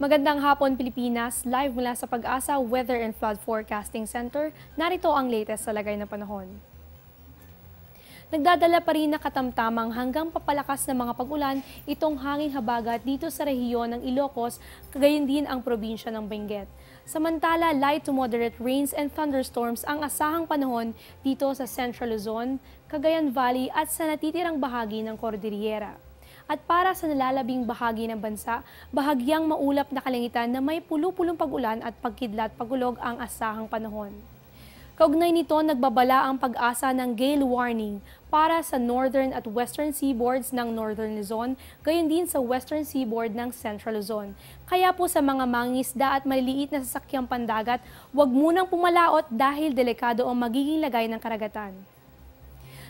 Magandang hapon Pilipinas, live mula sa Pag-asa Weather and Flood Forecasting Center, narito ang latest sa lagay ng panahon. Nagdadala pa rin na katamtamang hanggang papalakas na mga pag-ulan itong hanging habagat dito sa rehiyon ng Ilocos, kagayon din ang probinsya ng Benguet. Samantala, light to moderate rains and thunderstorms ang asahang panahon dito sa Central Luzon, Cagayan Valley at sa natitirang bahagi ng Cordillera. At para sa nalalabing bahagi ng bansa, bahagyang maulap na kalangitan na may pulu-pulong pag-ulan at pagkidlat pagulog ang asahang panahon. Kaugnay nito, nagbabala ang Pag-asa ng gale warning para sa northern at western seaboards ng Northern Luzon, gayon din sa western seaboard ng Central Luzon. Kaya po sa mga mangingisda at maliliit na sasakyang pandagat, huwag munang pumalaot dahil delikado ang magiging lagay ng karagatan.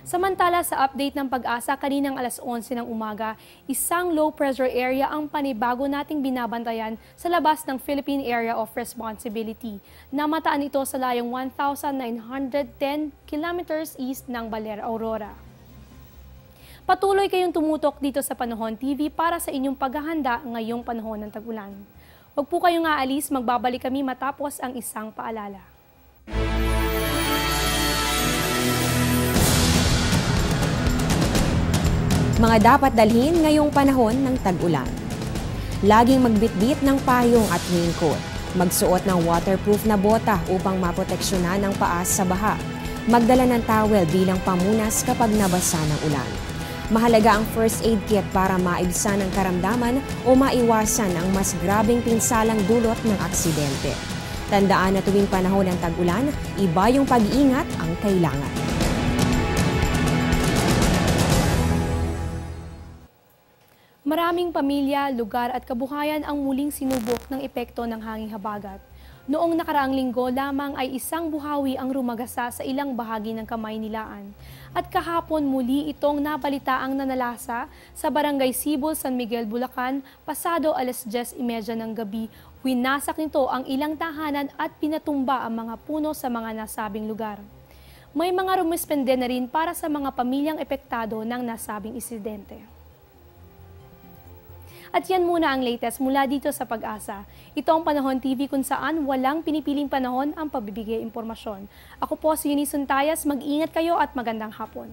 Samantala sa update ng Pag-asa kaninang alas 11 ng umaga, isang low pressure area ang panibago nating binabantayan sa labas ng Philippine Area of Responsibility. Namataan ito sa layong 1,910 kilometers east ng Baler, Aurora. Patuloy kayong tumutok dito sa Panahon TV para sa inyong paghahanda ngayong panahon ng tag-ulan. Huwag po kayong aalis, magbabalik kami matapos ang isang paalala. Mga dapat dalhin ngayong panahon ng tag-ulan. Laging magbitbit ng payong at raincoat. Magsuot ng waterproof na bota upang maproteksyonan ang paa sa baha. Magdala ng towel bilang pamunas kapag nabasa ng ulan. Mahalaga ang first aid kit para maibsan ang karamdaman o maiwasan ang mas grabeng pinsalang dulot ng aksidente. Tandaan na tuwing panahon ng tag-ulan, iba yung pag-iingat ang kailangan. Maraming pamilya, lugar at kabuhayan ang muling sinubok ng epekto ng hanging habagat. Noong nakaraang linggo lamang ay isang buhawi ang rumagasa sa ilang bahagi ng Kamaynilaan. At kahapon muli itong nabalitaang nanalasa sa Barangay Sibol, San Miguel, Bulacan, pasado alas 10:30 ng gabi. Winasak nito ang ilang tahanan at pinatumba ang mga puno sa mga nasabing lugar. May mga rumispende na rin para sa mga pamilyang epektado ng nasabing insidente. At yan muna ang latest mula dito sa Pag-asa. Ito ang Panahon TV kung saan walang pinipiling panahon ang pagbibigay impormasyon. Ako po si Eunice Suntayas, mag-ingat kayo at magandang hapon.